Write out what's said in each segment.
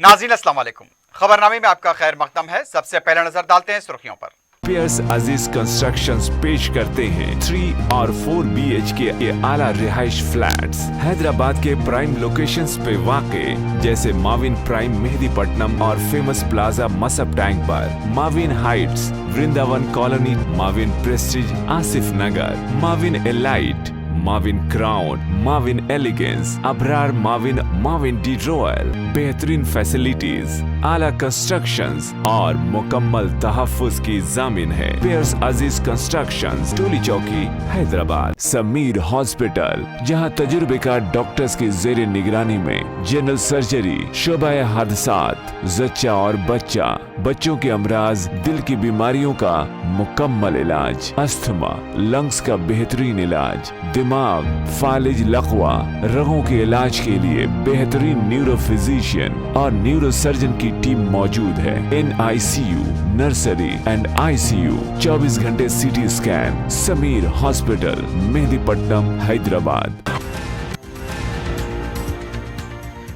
नाज़रीन अस्सलाम वालेकुम। खबरनामे में आपका खैर मकदम है। सबसे पहले नजर डालते हैं सुर्खियों पर। पियर्स अजीज कंस्ट्रक्शंस पेश करते हैं 3 और 4 BHK के आला रिहाइश फ्लैट्स हैदराबाद के प्राइम लोकेशंस पे वाक़े जैसे माविन प्राइम मेहदीपट्टनम और फेमस प्लाजा मसब टैंक पर, Mavin heights, Vrindavan colony, Mavin prestige Asif Nagar, Mavin elite, Mavin crown, Mavin elegance, Abrar Mavin, Mavin de royal, बेहतरीन फैसिलिटीज, आला कंस्ट्रक्शंस और मुकम्मल तहफ़्फ़ुज़ की ज़ामिन है। पियर्स अजीज कंस्ट्रक्शंस, टोली चौकी, हैदराबाद। समीर हॉस्पिटल, जहां तजुर्बेकार डॉक्टर्स की ज़ेरे निगरानी में जनरल सर्जरी, शोबा हादसात, जच्चा और बच्चा, बच्चों के अमराज, दिल की बीमारियों का मुकम्मल इलाज, अस्थमा, लंग्स का बेहतरीन इलाज, दिमाग, फालिज, लकवा, रगों के इलाज के लिए बेहतरीन न्यूरो फिजिशियन और न्यूरो सर्जन की टीम मौजूद है। NICU, नर्सरी एंड ICU, 24 घंटे CT scan. Sameer hospital, Mehdipatnam, Hyderabad.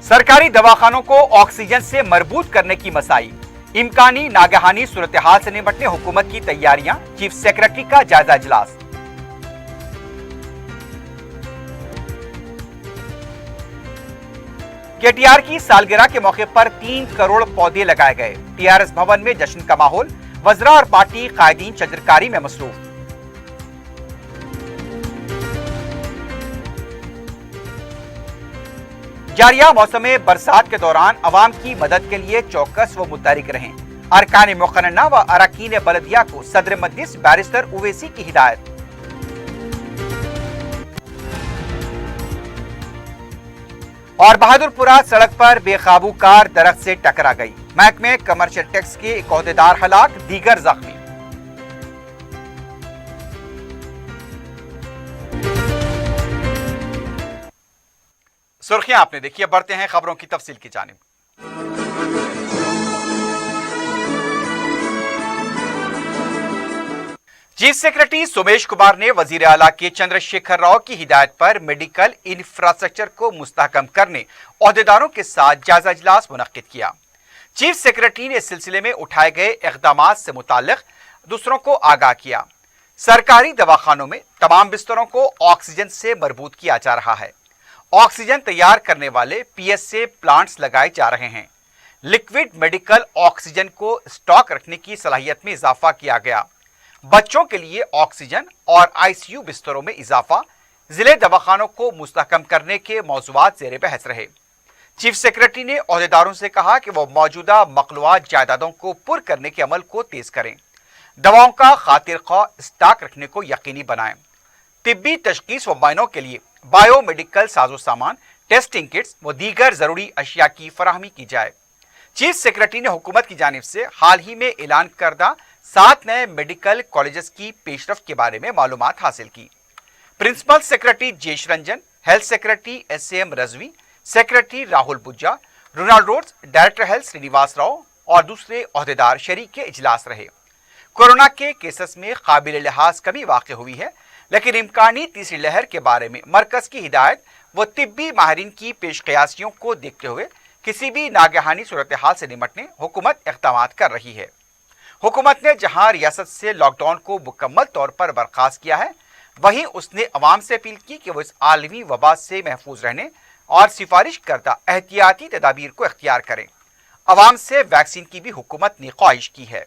सरकारी दवाखानों को ऑक्सीजन से मरबूत करने की मसाई, इम्कानी नागहानी सूरत हाल से निपटने हुकूमत की तैयारियां, चीफ सेक्रेटरी का जायजा इजलास। KTR की सालगिरह के मौके पर 3 करोड़ पौधे लगाए गए। TRS भवन में जश्न का माहौल, वज़रा और पार्टी कायदीन चंद्रकारी में मसरूफ। जारिया मौसम बरसात के दौरान अवाम की मदद के लिए चौकस व मुतहरिक रहें। अरकान मुक़न्नना व अरकान बलदिया को सदर मजलिस बैरिस्टर उवैसी की हिदायत। और बहादुरपुरा सड़क पर बेकाबू कार दरख्त से टकरा गई। महकमे कमर्शियल टैक्स के एक अहदेदार हलाक, दीगर जख्मी। सुर्खियां आपने देखी, अब बढ़ते हैं खबरों की तफसील की जानिब। चीफ सेक्रेटरी सोमेश कुमार ने वजीर आला के चंद्रशेखर राव की हिदायत पर मेडिकल इंफ्रास्ट्रक्चर को मुस्तहकम करने ओहदेदारों के साथ जायजा इजलास मुनक्किद किया। चीफ सेक्रेटरी ने इस सिलसिले में उठाए गए इक़दामात से मुताल्लिक दूसरों को आगाह किया। सरकारी दवाखानों में तमाम बिस्तरों को ऑक्सीजन से मरबूत किया जा रहा है। ऑक्सीजन तैयार करने वाले PSA प्लांट्स लगाए जा रहे हैं। लिक्विड मेडिकल ऑक्सीजन को स्टॉक रखने की सलाहियत में इजाफा किया गया। बच्चों के लिए ऑक्सीजन और ICU बिस्तरों में इजाफा, जिले दवाखानों को मुस्तहकम करने के मौज़ूआत ज़ेरे बहस रहे। चीफ सेक्रेटरी ने ओहदेदारों से कहा कि वो मौजूदा मखलूआत जायदादों को पुर करने के अमल को तेज करें, दवाओं का खातिर ख्वाह स्टॉक रखने को यकीनी बनाएं, तिब्बी तशखीस व मायनों के लिए बायोमेडिकल साजो सामान, टेस्टिंग किट्स व दीगर जरूरी अशिया की फराहमी की जाए। चीफ सेक्रेटरी ने हुकूमत की जानिब से हाल ही में ऐलान करदा 7 नए मेडिकल कॉलेजेस की पेशरफ के बारे में मालूमात हासिल की। Principal secretary Jesh Ranjan, health secretary SAM Rizvi, secretary Rahul Bujja, Ronald Rhodes, director health Srinivas Rao और दूसरे ओहदेदार शरीक इजलास रहे। कोरोना के केसेस में काबिल लिहाज कमी वाक़ हुई है, लेकिन इम्कानी तीसरी लहर के बारे में मरकज की हिदायत व तिब्बी माहिरीन की पेशकयासियों को देखते हुए किसी भी नागहानी सूरत हाल से निपटने हुकूमत इक़दामात कर रही है। हुकूमत ने जहां रियासत से लॉकडाउन को मुकम्मल तौर पर बर्खास्त किया है, वहीं उसने अवाम से अपील की कि वो इस आलमी वबा से महफूज रहने और सिफारिश करदा एहतियाती तदाबीर को इख्तियार करें। अवाम से वैक्सीन की भी हुकूमत ने ख्वाहिश की है।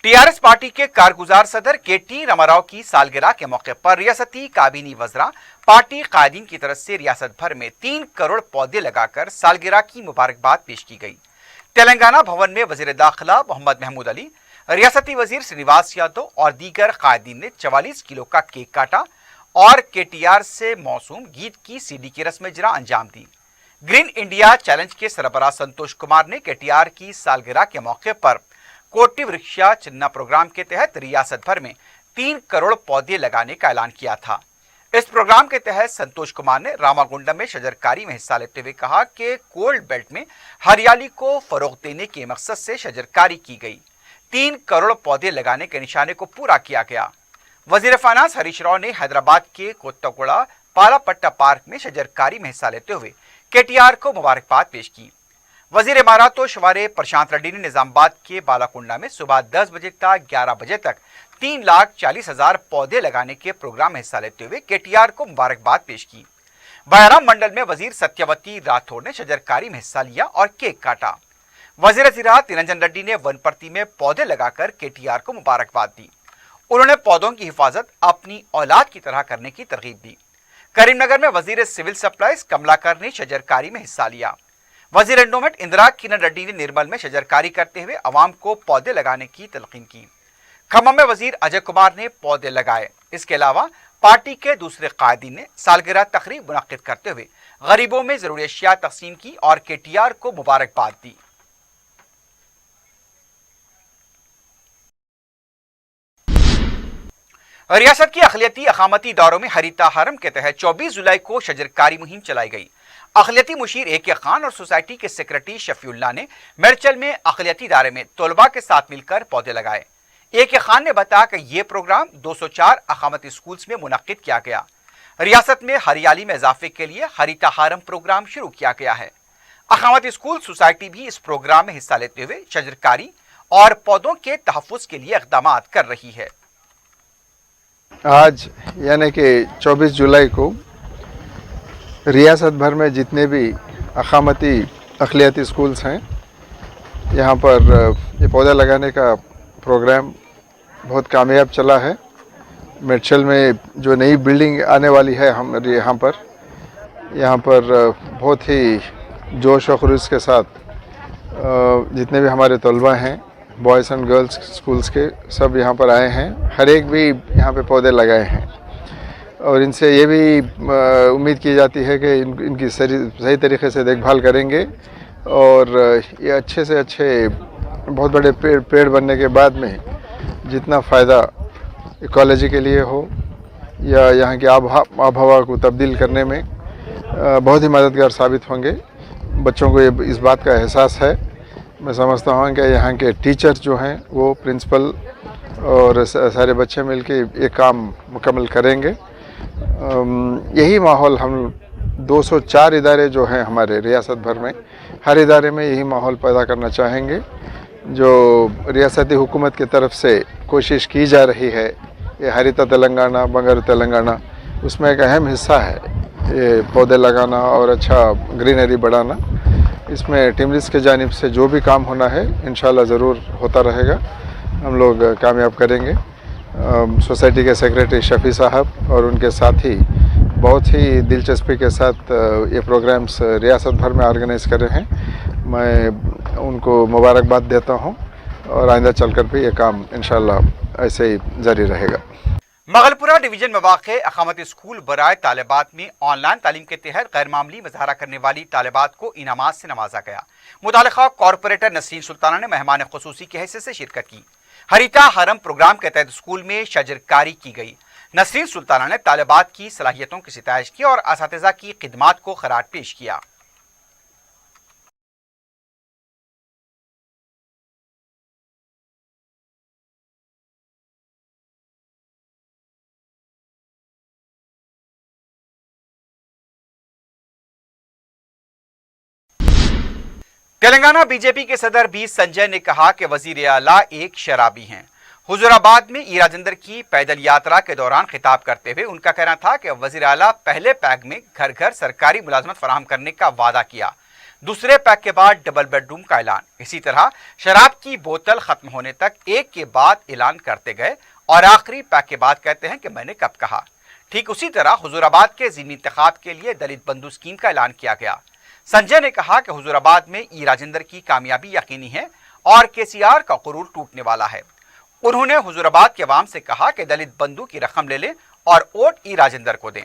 TRS पार्टी के कारगुजार सदर KT रामाराव की सालगिरह के मौके पर रियासती काबीनी वज़रा, पार्टी कायदीन की तरफ से रियासत भर में 3 करोड़ पौधे लगाकर सालगिरह की मुबारकबाद पेश की गई। तेलंगाना भवन में वज़ीर दाखिला मोहम्मद महमूद अली, रियासती वज़ीर श्रीनिवास यादव और दीगर कायदीन ने 44 किलो का केक काटा और KTR से मौसूम गीत की CD की रस्म इजरा अंजाम दी। ग्रीन इंडिया चैलेंज के सरबराह संतोष कुमार ने KTR की सालगिरह के मौके पर कोटि वृक्षा चिन्ना प्रोग्राम के तहत रियासत भर में 3 करोड़ पौधे लगाने का ऐलान किया था। इस प्रोग्राम के तहत संतोष कुमार ने रामागुंडम में शजरकारी में हिस्सा लेते हुए कहा कि कोल्ड बेल्ट में हरियाली को फरोग देने के मकसद से शजरकारी की गई। 3 करोड़ पौधे लगाने के निशाने को पूरा किया गया। वजीर फाइनेंस हरीश राव ने हैदराबाद के कोत्तागुड़ा पालापट्टा पार्क में शजरकारी में हिस्सा लेते हुए KTR को मुबारकबाद पेश की। वजीर इमारत व शवारे प्रशांत रेड्डी ने निजामाबाद के बालाकुंडा में सुबह 10 बजे तक 11 बजे तक 3,40,000 पौधे लगाने के प्रोग्राम में हिस्सा लेते हुए KTR को मुबारकबाद पेश की। बयाराम मंडल में वजीर सत्यवती राठौर ने शजरकारी में हिस्सा लिया और केक काटा। वजीर ज़राअत निरंजन रेड्डी ने वनप्रति में पौधे लगाकर KTR को मुबारकबाद दी। उन्होंने पौधों की हिफाजत अपनी औलाद की तरह करने की तरगीब दी। करीमनगर में वजीर सिविल सप्लाईज कमलाकर ने शजरकारी में हिस्सा लिया। वजीर एंडोमेंट इंदिरा किरण रेड्डी ने निर्मल में शजरकारी करते हुए अवाम को पौधे लगाने की तलकीन की। खम्मम में वजीर अजय कुमार ने पौधे लगाए। इसके अलावा पार्टी के दूसरे कायदीन ने सालगिरह तकरीब मुनक्किद करते हुए गरीबों में जरूरी अशिया तकसीम की और KTR को मुबारकबाद दी। रियासत की अखिलियती अकामती इदारों में हरीता हरम के तहत 24 जुलाई को शजरकारी मुहिम चलाई गई। अखिलियती मुशीर AK खान और सोसाइटी के सेक्रेटरी शफीउल्लाह ने मेरचल में अखिलियती इदारे में तलबा के साथ मिलकर पौधे लगाए। AK खान ने बताया कि यह प्रोग्राम 204 अकामती स्कूल्स में मुनक्किद किया गया। रियासत में हरियाली में इजाफे के लिए हरीता हरम प्रोग्राम शुरू किया गया है। अकामती स्कूल सोसाइटी भी इस प्रोग्राम में हिस्सा लेते हुए शजरकारी और पौधों के तहफ़्फ़ुज़ के लिए इक़दाम कर रही है। आज यानी कि 24 जुलाई को रियासत भर में जितने भी अकामती अखिलियाती स्कूल्स हैं, यहाँ पर ये पौधा लगाने का प्रोग्राम बहुत कामयाब चला है। मेरचल में जो नई बिल्डिंग आने वाली है हम यहाँ पर बहुत ही जोश और खरूश के साथ जितने भी हमारे तलबा हैं, बॉयज़ एंड गर्ल्स स्कूल्स के, सब यहाँ पर आए हैं। हर एक भी यहाँ पे पौधे लगाए हैं और इनसे ये भी उम्मीद की जाती है कि इनकी सही तरीके से देखभाल करेंगे और ये अच्छे से अच्छे बहुत बड़े पेड़ बनने के बाद में जितना फ़ायदा इकोलॉजी के लिए हो या यहाँ की आबहवा को तब्दील करने में बहुत ही मददगार साबित होंगे। बच्चों को ये इस बात का एहसास है। मैं समझता हूँ कि यहाँ के टीचर्स जो हैं वो प्रिंसिपल और सारे बच्चे मिलके ये काम मुकम्मल करेंगे। यही माहौल हम 204 इदारे जो हैं हमारे रियासत भर में, हर इदारे में यही माहौल पैदा करना चाहेंगे। जो रियासती हुकूमत की तरफ से कोशिश की जा रही है, ये हरिता तेलंगाना, बंगारू तेलंगाना, उसमें एक अहम हिस्सा है ये पौधे लगाना और अच्छा ग्रीनरी बढ़ाना। इसमें टिमरिस के जानिब से जो भी काम होना है इंशाल्लाह ज़रूर होता रहेगा, हम लोग कामयाब करेंगे। सोसाइटी के सेक्रेटरी शफ़ी साहब और उनके साथी बहुत ही दिलचस्पी के साथ ये प्रोग्राम्स रियासत भर में ऑर्गेनाइज़ कर रहे हैं। मैं उनको मुबारकबाद देता हूँ और आइंदा चलकर भी ये काम इंशाल्लाह ऐसे ही जारी रहेगा। मगलपुरा डिवीजन में वाक़े अकामती स्कूल बराए तालिबात में ऑनलाइन तालीम के तहत गैर मामूली मुजाहरा करने वाली तालिबात को इनामात से नवाजा गया। मुतालिका कॉरपोरेटर नसरीन सुल्ताना ने मेहमान खुसूसी की हैसियत से शिरकत की। हरीता हरम प्रोग्राम के तहत स्कूल में शजरकारी की गई। नसरीन सुल्ताना ने तालिबात की सलाहियतों की सिताइश की और असातिज़ा की खिदमात को खराज पेश किया। तेलंगाना बीजेपी के सदर बी संजय ने कहा कि वजीर आला एक शराबी हैं। हुजूराबाद में ई राजेंद्र की पैदल यात्रा के दौरान खिताब करते हुए उनका कहना था कि वजीर आला पहले पैक में घर घर सरकारी मुलाजमत फराहम करने का वादा किया, दूसरे पैक के बाद डबल बेडरूम का ऐलान। इसी तरह शराब की बोतल खत्म होने तक एक के बाद ऐलान करते गए और आखिरी पैक के बाद कहते हैं कि मैंने कब कहा। ठीक उसी तरह हुजूराबाद के ज़िमनी इंतखाब के लिए दलित बंधु स्कीम का ऐलान किया गया। संजय ने कहा कि हुजूराबाद में ई राजेंद्र की कामयाबी यकीनी है और KCR का गुरूर टूटने वाला है। उन्होंने हुजूराबाद के अवाम से कहा कि दलित बंधु की रकम ले लें और वोट ई राजेंद्र को दें।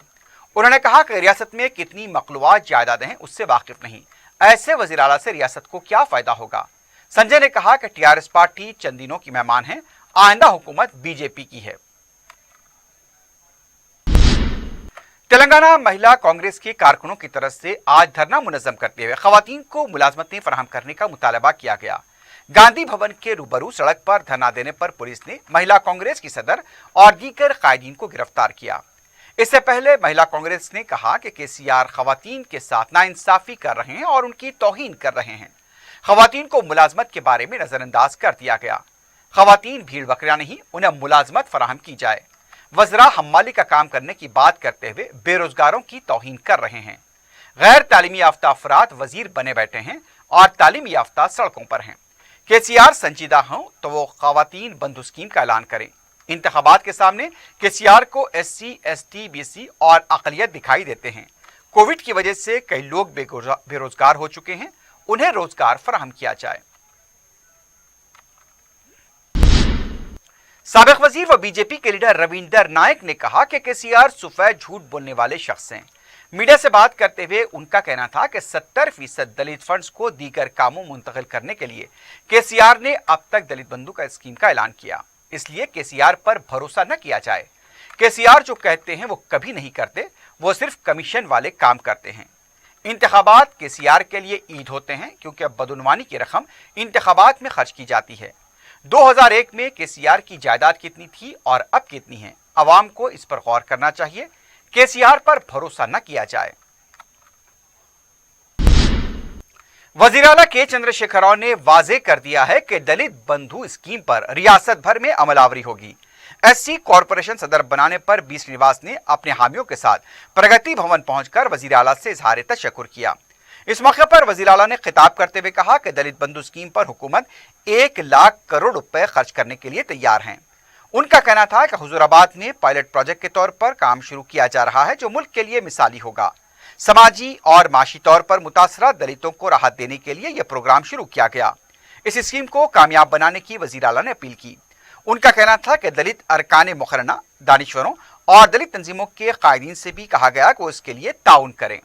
उन्होंने कहा कि रियासत में कितनी मखलूआत जायदादें हैं उससे वाकिफ नहीं, ऐसे वज़ीर आला से रियासत को क्या फायदा होगा। संजय ने कहा कि TRS पार्टी चंद दिनों की मेहमान है, आइंदा हुकूमत BJP की है। तेलंगाना महिला कांग्रेस के कारकुनों की तरफ से आज धरना मुनज़्ज़म करते हुए खवातीन को मुलाजमतें फराहम करने का मुतालबा किया गया। गांधी भवन के रूबरू सड़क पर धरना देने पर पुलिस ने महिला कांग्रेस की सदर और दीगर कायदीन को गिरफ्तार किया। इससे पहले महिला कांग्रेस ने कहा कि केसीआर खवातीन के साथ नाइंसाफी कर रहे हैं और उनकी तौहीन कर रहे हैं। खवातीन को मुलाजमत के बारे में नजरअंदाज कर दिया गया। खवातीन भीड़ बकरियां नहीं, उन्हें मुलाजमत फराहम की जाए। वज़रा हम्माली का काम करने की बात करते हुए बेरोजगारों की तौहीन कर रहे हैं। गैर तालीमी याफ्ता अफराद वजीर बने बैठे हैं और तालीमी याफ्ता सड़कों पर हैं। केसीआर संजीदा हों तो वो खवातीन बंधु स्कीम का ऐलान करें। इंतखाबात के सामने केसीआर को SC, ST, BC और अक़लियत दिखाई देते हैं। कोविड की वजह से कई लोग बेरोजगार हो चुके हैं, उन्हें रोजगार फराहम किया जाए। साबिक वजीर व बीजेपी के लीडर रविंदर नायक ने कहा कि केसीआर सफेद झूठ बोलने वाले शख्स हैं। मीडिया से बात करते हुए उनका कहना था कि 70% दलित फंड्स को दीगर कामों मुंतकिल करने के लिए केसीआर ने अब तक दलित बंधु का स्कीम का ऐलान किया, इसलिए केसीआर पर भरोसा न किया जाए। केसीआर जो कहते हैं वो कभी नहीं करते, वो सिर्फ कमीशन वाले काम करते हैं। इंतखाबात केसीआर के लिए ईद होते हैं क्योंकि अब बदउनवानी की रकम इंतखाबात में खर्च की जाती है। 2001 में केसीआर की जायदाद कितनी थी और अब कितनी है, अवाम को इस पर गौर करना चाहिए। केसीआर पर भरोसा न किया जाए। वजीर आला के चंद्रशेखर राव ने वाजे कर दिया है कि दलित बंधु स्कीम पर रियासत भर में अमलावरी होगी। SC कॉरपोरेशन सदर बनाने पर बी श्रीनिवास ने अपने हामियों के साथ प्रगति भवन पहुंचकर वजीर आला से इजहार तशक्कुर किया। इस मौके पर वजीर आला ने खिताब करते हुए कहा कि दलित बंधु स्कीम पर हुकूमत 1 लाख करोड़ रुपए खर्च करने के लिए तैयार है। उनका कहना था कि हुजूराबाद में पायलट प्रोजेक्ट के तौर पर काम शुरू किया जा रहा है जो मुल्क के लिए मिसाली होगा। समाजी और माशी तौर पर मुतासरा दलितों को राहत देने के लिए यह प्रोग्राम शुरू किया गया। इस स्कीम को कामयाब बनाने की वजीर आला ने अपील की। उनका कहना था कि दलित अरकान मुकर्रना, दानिश्वरों और दलित तंजीमों के कायदीन से भी कहा गया कि वो इसके लिए ताउन करें।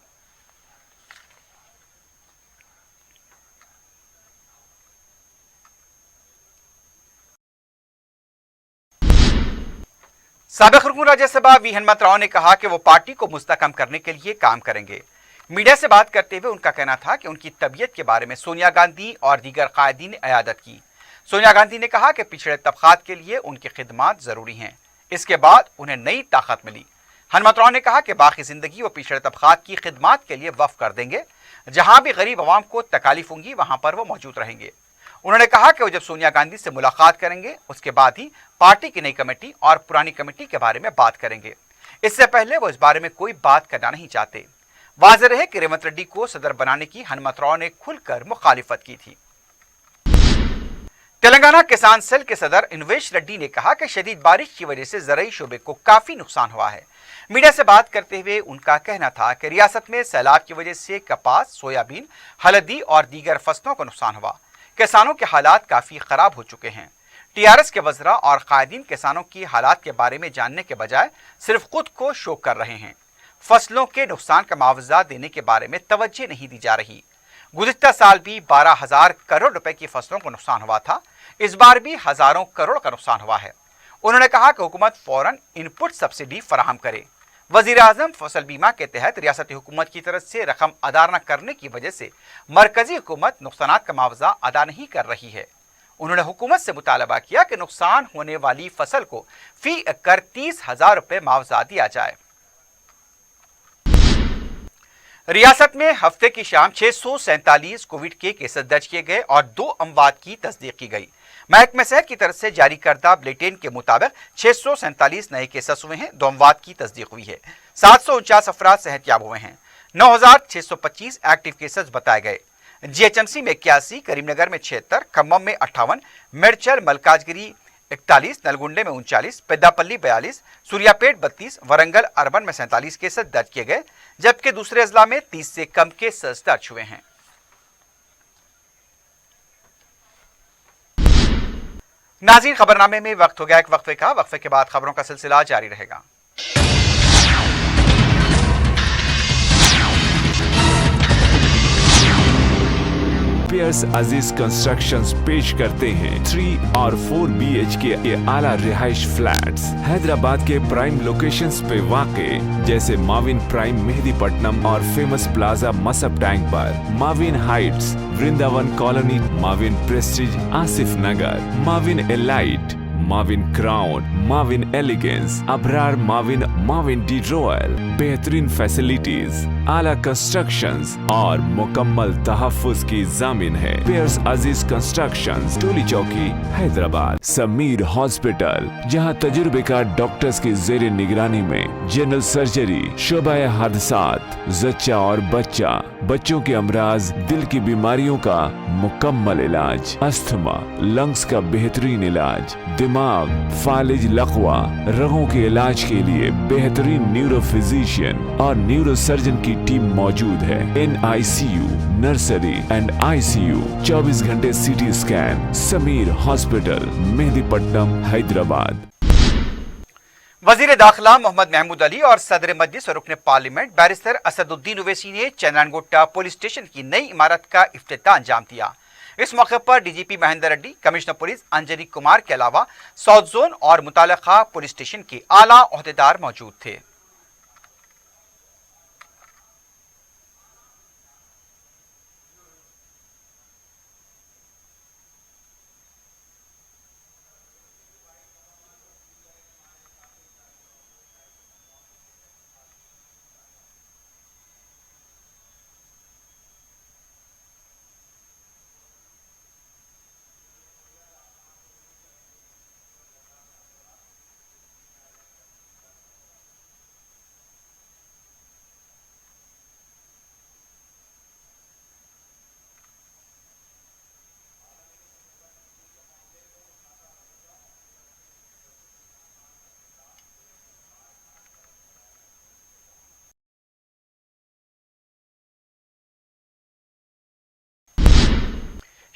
साबिक रुकन राज्यसभा वी हनुमत राव ने कहा कि वो पार्टी को मुस्तहकम करने के लिए काम करेंगे। मीडिया से बात करते हुए उनका कहना था कि उनकी तबीयत के बारे में सोनिया गांधी और दीगर कायदीन ने इयादत की। सोनिया गांधी ने कहा कि पिछड़े तबकात के लिए उनकी खिदमात जरूरी हैं, इसके बाद उन्हें नई ताकत मिली। हनुमत राव ने कहा कि बाकी जिंदगी वो पिछड़े तबकात की खिदमात के लिए वक्फ कर देंगे। जहां भी गरीब अवाम को तकालीफ होंगी वहां पर वो मौजूद रहेंगे। उन्होंने कहा कि वो जब सोनिया गांधी से मुलाकात करेंगे उसके बाद ही पार्टी की नई कमेटी और पुरानी कमेटी के बारे में बात करेंगे। इससे पहले वो इस बारे में कोई बात करना नहीं चाहते। वाज़ेह रहे कि रेवंत रेड्डी को सदर बनाने की हनुमत राव ने खुलकर मुखालिफत की थी। तेलंगाना किसान सेल के सदर इनवेश रेड्डी ने कहा कि शदीद बारिश की वजह से ज़राई शोबे को काफी नुकसान हुआ है। मीडिया से बात करते हुए उनका कहना था कि रियासत में सैलाब की वजह से कपास, सोयाबीन, हल्दी और दीगर फसलों को नुकसान हुआ। किसानों के हालात काफी खराब हो चुके हैं। TRS के वज़रा और कायदीन किसानों की हालात के बारे में जानने के बजाय सिर्फ खुद को शो कर रहे हैं। फसलों के नुकसान का मुआवजा देने के बारे में तवज्जो नहीं दी जा रही। गुज़िश्ता साल भी 12,000 करोड़ रुपए की फसलों को नुकसान हुआ था, इस बार भी हजारों करोड़ का नुकसान हुआ है। उन्होंने कहा कि हुकूमत फौरन इनपुट सब्सिडी फराहम करे। वजीर आजम फसल बीमा के तहत रियासती हुकूमत की तरफ से रकम अदा न करने की वजह से मरकजी हुकूमत नुकसानात का मुआवजा अदा नहीं कर रही है। उन्होंने हुकूमत से मुतालबा किया कि नुकसान होने वाली फसल को फी एकड़ 30,000 रुपए मुआवजा दिया जाए। रियासत में हफ्ते की शाम 647 कोविड के केसेस दर्ज किए गए और 2 अमवात की तस्दीक की गई। महकमा सेहत की तरफ से जारी करदा बुलेटिन के मुताबिक 647 नए केसेस हुए हैं, 2 अमवात की तस्दीक हुई है। 749 अफराद सेहतयाब हुए हैं। 9,625 एक्टिव केसेस बताए गए। GHMC में 81, करीमनगर में 76, खम्मम में 58, मेडचल मलकाजगिरी 41, नलगुंडे में 39, पेद्दापल्ली 42, सूर्यापेट 32, वरंगल अर्बन में 47 केसेस दर्ज किए गए, जबकि दूसरे अजला में 30 से कम केसेस दर्ज हुए हैं। नाज़रीन, खबरनामे में वक्त हो गया एक वक्फे का। वक्फे के बाद खबरों का सिलसिला जारी रहेगा। पियर्स अजीज कंस्ट्रक्शंस पेश करते हैं 3 और 4 BHK के आला रिहाइश फ्लैट्स हैदराबाद के प्राइम लोकेशंस पे वाक़े, जैसे माविन प्राइम मेहदीपट्टनम और फेमस प्लाजा मसब टैंक पर, Mavin heights, Vrindavan colony, Mavin prestige Asif Nagar, Mavin elite, Mavin crown, Mavin elegance, Abrar Mavin, Mavin de royal, बेहतरीन फैसिलिटीज, आला कंस्ट्रक्शंस और मुकम्मल तहफ्फुज की जामिन है। पेयर्स अजीज कंस्ट्रक्शंस, टोली चौकी, हैदराबाद। समीर हॉस्पिटल, जहां तजुर्बेकार डॉक्टर्स की जेर निगरानी में जनरल सर्जरी, शोबा हादसात, जच्चा और बच्चा, बच्चों के अमराज, दिल की बीमारियों का मुकम्मल इलाज, अस्थमा, लंग्स का बेहतरीन इलाज, दिमाग, फालिज, लकवा, रगों के इलाज के लिए बेहतरीन न्यूरो फिजिशियन और न्यूरो सर्जन की टीम मौजूद है। NICU, नर्सरी एंड ICU, 24 घंटे CT scan. Sameer hospital, Mehdipatnam, Hyderabad. वजीर दाखिला मोहम्मद महमूद अली और सदर मजलिस और रुकन पार्लियामेंट बैरिस्टर असदुद्दीन ओवैसी ने चंद्रानगुट्टा पुलिस स्टेशन की नई इमारत का इफ्तिताह अंजाम दिया। इस मौके पर DGP Mahendra Reddy, commissioner police Anjani Kumar के अलावा साउथ जोन और मुताल्लिका पुलिस स्टेशन के आला ओहदेदार मौजूद थे।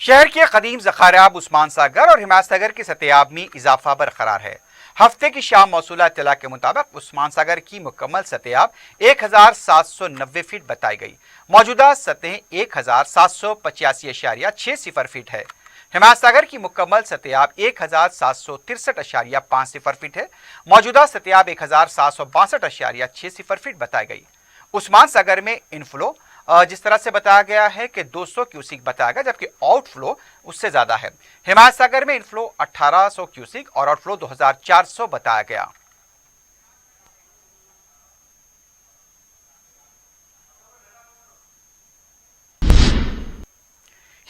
शहर के कदीम ज़खाराब, उस्मान सागर और हिमायत सागर की सतह में इजाफा बरकरार है। हफ्ते की शाम मौसूला इत्तला के मुताबिक उस्मान सागर की मुकम्मल सतह 1790 फीट बताई गई। मौजूदा सतह 1785.60 फीट है। हिमायत सागर की मुकम्मल सतह 1763.50 फीट है। मौजूदा सतह 1762.60 फीट बताई गई। उस्मान सागर में इनफ्लो जिस तरह से बताया गया है कि 200 क्यूसिक बताया गया, जबकि आउटफ्लो उससे ज्यादा है। हिमायत सागर में इनफ्लो 1800 क्यूसिक और आउटफ्लो 2400 बताया गया।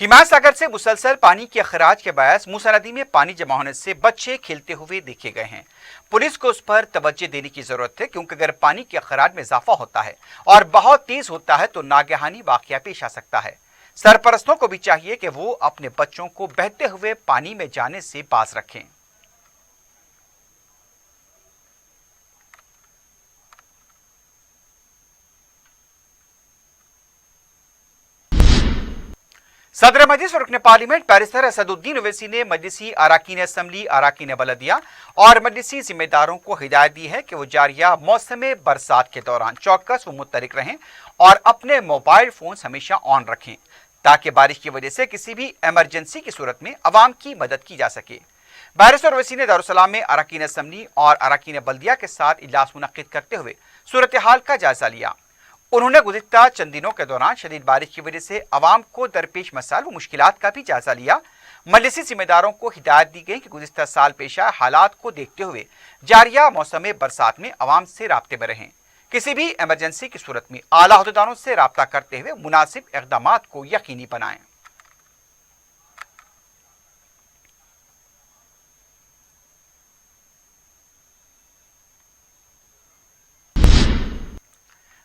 हिमायत सागर से मुसलसल पानी के अखराज के बायस मूसा नदी में पानी जमा होने से बच्चे खेलते हुए देखे गए हैं। पुलिस को उस पर तवज्जो देने की जरूरत है, क्योंकि अगर पानी के अखराज में इजाफा होता है और बहुत तेज होता है तो नागहानी वाकया पेश आ सकता है। सरपरस्तों को भी चाहिए कि वो अपने बच्चों को बहते हुए पानी में जाने से बाज रखें। सदर मजलिस और रुकन पार्लियामेंट बैरिस्टर असदुद्दीन ओवैसी ने मजलिसी अराकीन असम्बली, अराकीन बलदिया और मजलिसी जिम्मेदारों को हिदायत दी है कि वो जारिया मौसम बरसात के दौरान चौकस व मुतरिक रहें और अपने मोबाइल फोन हमेशा ऑन रखें, ताकि बारिश की वजह से किसी भी इमरजेंसी की सूरत में अवाम की मदद की जा सके। बैरिस्टर ओवैसी ने दारुसलाम में अराकीन असम्बली और अराकीन बलदिया के साथ इजलास मुनक्किद करते हुए सूरत हाल का जायजा लिया। उन्होंने गुज़िश्ता चंद दिनों के दौरान शदीद बारिश की वजह से अवाम को दरपेश मसाइल व मुश्किलात का भी जायजा लिया। मजलिसी जिम्मेदारों को हिदायत दी गई कि गुज़िश्ता साल पेश आए हालात को देखते हुए जारिया मौसम बरसात में अवाम से राब्ते में रहें। किसी भी इमरजेंसी की सूरत में आला अहदेदारों से राब्ता करते हुए मुनासिब इक़दामात को यकीनी बनाएं।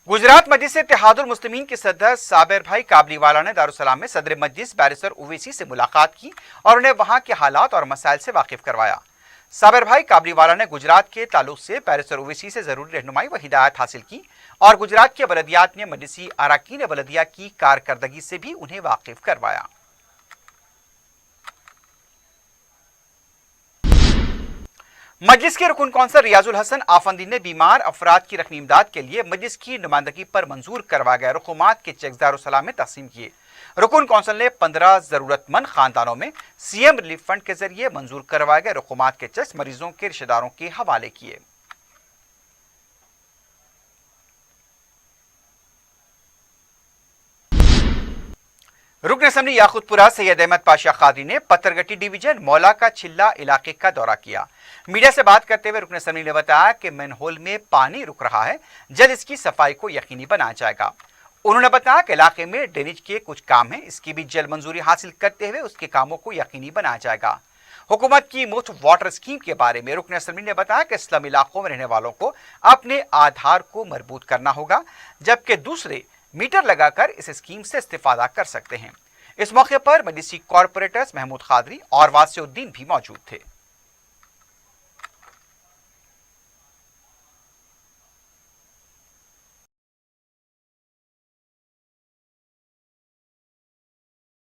गुजरात मजलिस इत्तेहादुल मुस्लिमीन के सदर साबिर भाई काबलीवाला ने दारुसलाम में सदर मजलिस बैरिस्टर ओवैसी से मुलाकात की और उन्हें वहां के हालात और मसाइल से वाकिफ करवाया। साबिर भाई काबलीवाला ने गुजरात के ताल्लुक से बैरिस्टर ओवैसी से जरूरी रहनुमाई व हिदायत हासिल की और गुजरात के बलदियात में मजलिसी अराकीन बलदिया की कारकर्दगी से भी उन्हें वाकिफ करवाया। मजलिस के रुकन कौंसल रियाजुल हसन आफंदी ने बीमार अफराद की रकमी इमदाद के लिए मजलिस की नुमाइंदगी पर मंजूर करवा गए रकूमात के चेक दारुसलाम में तकसीम किए। रुकन कौंसल ने 15 जरूरतमंद खानदानों में CM रिलीफ फंड के जरिए मंजूर करवाए गए रकूमात के चेक मरीजों के रिश्तेदारों के हवाले किए। रुकन असम्बली याकूतपुरा सैयद अहमद पाशा कादरी ने पत्थरगट्टी डिवीजन मौला का छिल्ला इलाके का दौरा किया। मीडिया से बात करते हुए रुकन असम्बली ने बताया कि मैनहोल में पानी रुक रहा है, जल्द इसकी सफाई को यकीनी बनाया जाएगा। उन्होंने बताया कि इलाके में ड्रेनेज के कुछ काम हैं, इसकी भी जल्द मंजूरी हासिल करते हुए उसके कामों को यकीनी बनाया जाएगा। हुकूमत की मुफ्त वाटर स्कीम के बारे में रुकन असम्बली ने बताया कि स्लम इलाकों में रहने वालों को अपने आधार को मजबूत करना होगा, जबकि दूसरे मीटर लगाकर इस स्कीम से इस्तेफादा कर सकते हैं। इस मौके पर मजलिसी कॉरपोरेटर्स महमूद कादरी और वासिउद्दीन भी मौजूद थे।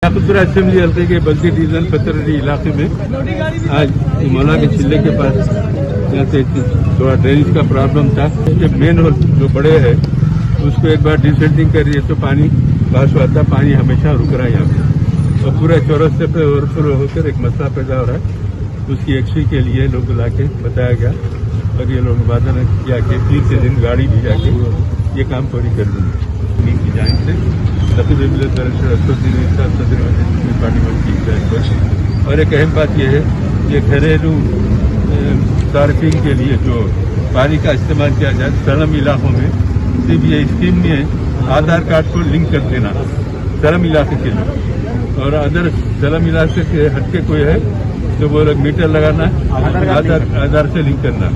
याकूतपुरा असेंबली हल्के के बल्दी डिवीजन पत्थरगट्टी इलाके में आज मौला के छिल्ले के पास यहाँ से थोड़ा ड्रेनेज का प्रॉब्लम था। उसके मेन होल जो बड़े है उसको एक बार डिसेंटिंग कर रही है तो पानी पास आता, पानी हमेशा रुक रहा है यहाँ पे और पूरे चौरस्ते पे ओवरफ्लो होकर एक मसला पैदा हो रहा है। उसकी एक्शन के लिए लोग ला के बताया गया और ये लोग वादा ने किया कि 3 से दिन गाड़ी भी जाके ये काम पूरी कर देंगे। की जांच से और एक अहम बात यह है कि घरेलू सार्फिंग के लिए जो पानी का इस्तेमाल किया जाए सलम इलाकों में, सिर्फ ये स्कीम में आधार कार्ड को लिंक कर देना सलम इलाके के लिए, और अदर सलम इलाके से हटके कोई है तो वो लोग मीटर लगाना, आधार से लिंक करना।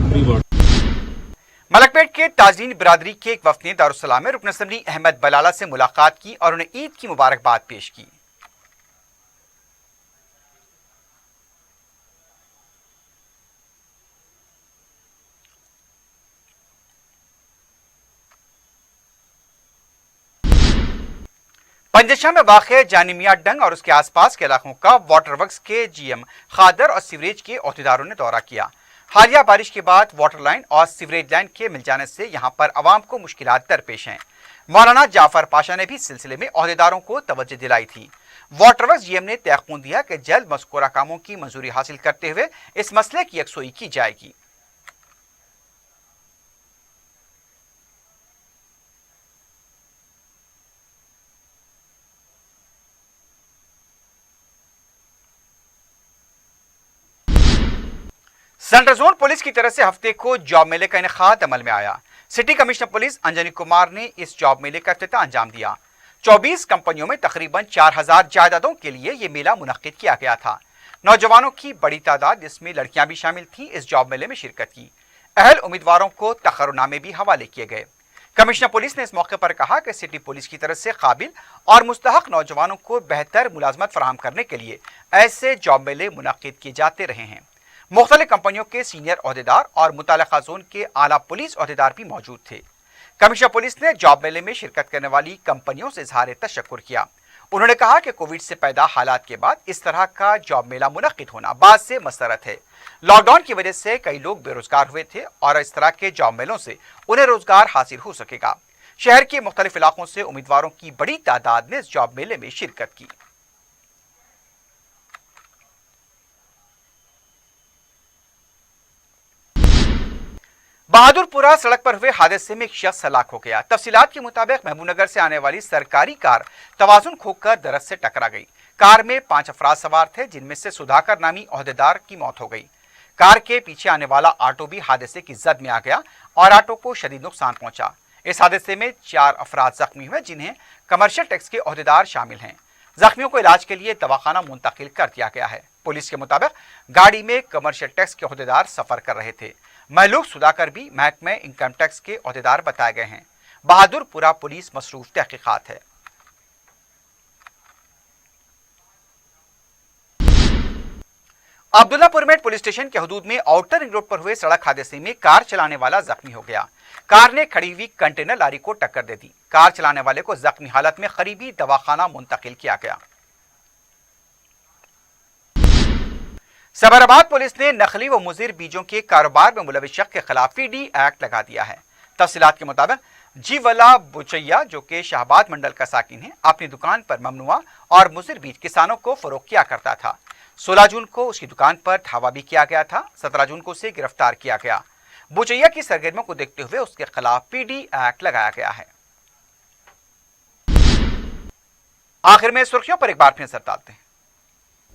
मलकपेट के ताजरीन बिरादरी के एक वफ्द ने दारुस्सलाम में रुकन असम्बली अहमद बलाला से मुलाकात की और उन्हें ईद की मुबारकबाद पेश की। पंजशाह में वाक़ जानिमिया डंग और उसके आसपास के इलाकों का वाटर वर्क्स के जीएम खादर और सीवरेज के अहदेदारों ने दौरा किया। हालिया बारिश के बाद वाटर लाइन और सीवरेज लाइन के मिल जाने से यहां पर अवाम को मुश्किलात दरपेश हैं। मौलाना जाफर पाशा ने भी इस सिलसिले में अहदेदारों को तवज्जो दिलाई थी। वाटर वर्क्स जीएम ने तयक़ुन दिया कि जल्द मज़कूरा कामों की मंजूरी हासिल करते हुए इस मसले की यकसोई की जाएगी। सेंट्रल जोन पुलिस की तरफ से हफ्ते को जॉब मेले का इनेकाद अमल में आया। City commissioner police Anjani Kumar ने इस जॉब मेले का इफ्तिताह अंजाम दिया। 24 कंपनियों में तकरीबन 4000 जायदादों के लिए यह मेला मुनक्किद किया गया था। नौजवानों की बड़ी तादाद जिसमें लड़कियां भी शामिल थी इस जॉब मेले में शिरकत की। अहल उम्मीदवारों को तकर्रुनामे भी हवाले किए गए। कमिश्नर पुलिस ने इस मौके पर कहा कि सिटी पुलिस की तरफ से काबिल और मुस्तहक नौजवानों को बेहतर मुलाजमत फराहम करने के लिए ऐसे जॉब मेले मुनक्किद किए जाते रहे हैं। मुख्तलिफ कंपनियों के सीनियर अहदेदार और मुताल्लिका जोन के आला पुलिस अहदेदार भी मौजूद थे। कमिश्नर पुलिस ने जॉब मेले में शिरकत करने वाली कंपनियों से इज़हार तशक्कुर किया। उन्होंने कहा कि कोविड से पैदा हालात के बाद इस तरह का जॉब मेला मुनक्किद होना बात से मसरत है। लॉकडाउन की वजह से कई लोग बेरोजगार हुए थे और इस तरह के जॉब मेलों से उन्हें रोजगार हासिल हो सकेगा। शहर के मुख्तलिफ इलाकों से उम्मीदवारों की बड़ी तादाद ने इस जॉब मेले में शिरकत की। बहादुरपुरा सड़क पर हुए हादसे में एक शख्स हलाक हो गया। तफसीलात के मुताबिक महबूबनगर से आने वाली सरकारी कार तवाजुन खोकर दरख्त से टकरा गई। कार में 5 अफराद सवार थे, जिनमें से सुधाकर नामी ओहदेदार की मौत हो गई। कार के पीछे आने वाला ऑटो भी हादसे की जद में आ गया और ऑटो को शदीद नुकसान पहुंचा। इस हादसे में 4 अफराद जख्मी हुए, जिन्हें कमर्शियल टैक्स के ओहदेदार शामिल हैं। जख्मियों को इलाज के लिए दवाखाना मुंतकिल कर दिया गया है। पुलिस के मुताबिक गाड़ी में कमर्शियल टैक्स के ओहदेदार सफर कर रहे थे। महलूक सुधाकर भी महकमे इनकम टैक्स के ओहदेदार बताए गए हैं। बहादुरपुरा पुलिस मसरूफ तहकीकात है। अब्दुल्लापुर में पुलिस स्टेशन के हदूद में आउटर रिंग रोड पर हुए सड़क हादसे में कार चलाने वाला जख्मी हो गया। कार ने खड़ी हुई कंटेनर लारी को टक्कर दे दी। कार चलाने वाले को जख्मी हालत में करीबी दवाखाना मुंतकिल किया गया। सबराबाद पुलिस ने नकली व मुज़िर बीजों के कारोबार में मुलविस शख्स के खिलाफ पीडी एक्ट लगा दिया है। तफसीलात के मुताबिक जीवला बुचैया, जो कि शाहबाद मंडल का साकिन है, अपनी दुकान पर ममनुआ और मुज़िर बीज किसानों को फरोख्त किया करता था। 16 जून को उसकी दुकान पर धावा भी किया गया था। 17 जून को उसे गिरफ्तार किया गया। बुचैया की सरगर्मियों को देखते हुए उसके खिलाफ पीडी एक्ट लगाया गया है। आखिर में सुर्खियों पर एक बार फिर नजर डालते हैं।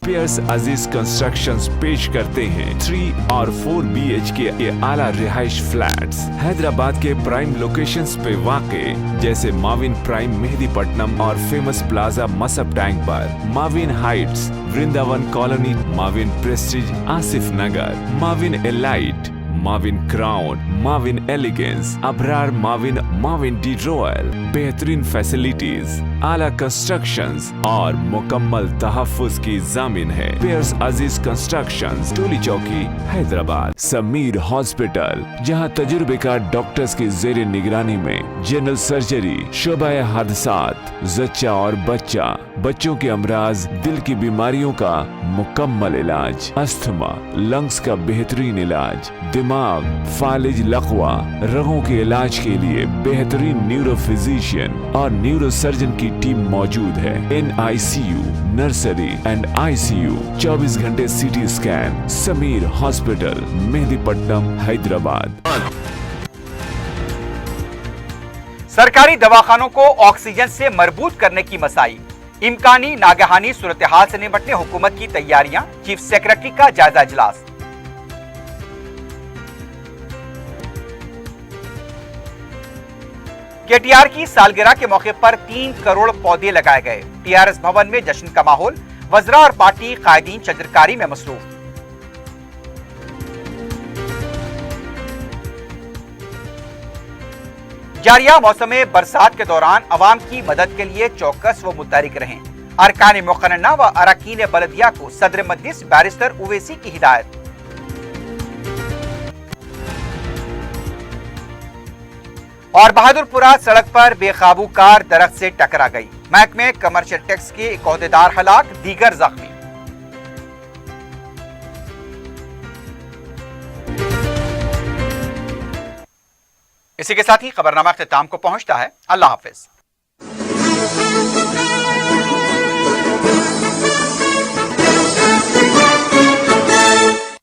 पियर्स अजीज कंस्ट्रक्शंस पेश करते हैं 3 और 4 BHK के आला रिहाइश फ्लैट्स हैदराबाद के प्राइम लोकेशंस पे वाक़े जैसे माविन प्राइम मेहदीपट्टनम और फेमस प्लाजा मसब टैंक पर, Mavin heights, Vrindavan colony, Mavin prestige Asif Nagar, Mavin elite, Mavin crown, Mavin elegance, Abrar Mavin, Mavin de royal, बेहतरीन फैसिलिटीज, आला कंस्ट्रक्शंस और मुकम्मल तहफ्फुज की जामिन है। पियर्स अजीज कंस्ट्रक्शंस, टोली चौकी, हैदराबाद। समीर हॉस्पिटल, जहां तजुर्बेकार डॉक्टर्स की जेर निगरानी में जनरल सर्जरी, शोबा हादसात, जच्चा और बच्चा, बच्चों के अमराज, दिल की बीमारियों का मुकम्मल इलाज, अस्थमा, लंग्स का बेहतरीन इलाज, दिमाग, फालिज, लकवा, रगों के इलाज के लिए बेहतरीन न्यूरो फिजिशियन और न्यूरो सर्जन की टीम मौजूद है। NICU, नर्सरी एंड ICU, 24 घंटे CT scan. Sameer hospital, Mehdipatnam, Hyderabad. सरकारी दवाखानों को ऑक्सीजन से मरबूत करने की मसाई, इम्कानी नागहानी सूरत हाल से निपटने हुकूमत की तैयारियां, चीफ सेक्रेटरी का जायजा इजलास। KTR की सालगिरह के मौके पर 3 करोड़ पौधे लगाए गए। TRS भवन में जश्न का माहौल, वज़रा और पार्टी कायदीन चंद्रकारी में मसरूफ। जारिया मौसम बरसात के दौरान अवाम की मदद के लिए चौकस व मुतहरिक रहें। अरकान मुक़र्रना व अरकान बलदिया को सदर मजलिस बैरिस्टर उवैसी की हिदायत। और बहादुरपुरा सड़क पर बेकाबू कार दरख्त से टकरा गई, महकमे कमर्शियल टैक्स के एक ओहदेदार हलाक, दीगर जख्मी। इसी के साथ ही खबरनामा इख्तिताम को पहुंचता है। अल्लाह हाफिज।